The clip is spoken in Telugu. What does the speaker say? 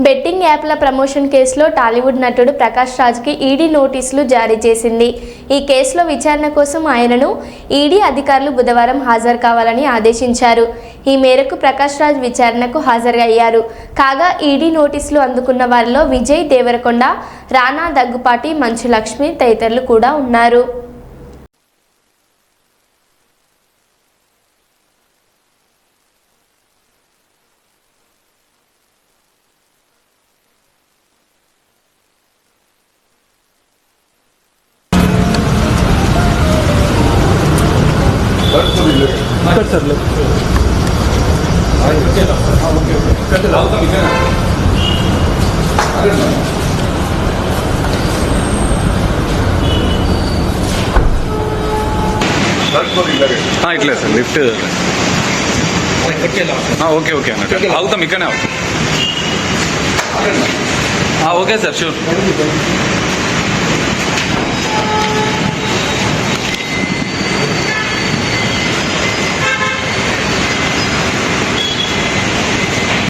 బెట్టింగ్ యాప్ల ప్రమోషన్ కేసులో టాలీవుడ్ నటుడు ప్రకాష్ రాజ్కి ఈడీ నోటీసులు జారీ చేసింది. ఈ కేసులో విచారణ కోసం ఆయనను ఈడీ అధికారులు బుధవారం హాజరు కావాలని ఆదేశించారు. ఈ మేరకు ప్రకాష్ రాజ్ విచారణకు హాజరయ్యారు. కాగా ఈడీ నోటీసులు అందుకున్న వారిలో విజయ్ దేవరకొండ, రానా దగ్గుపాటి, మంచు లక్ష్మి తదితరులు కూడా ఉన్నారు. ఇట్లే సార్ లిఫ్ట్ ఓకే ఓకే అన్నట్టు అవుతాం ఇక్కడనే అవుతాం ఓకే సార్ షూర్.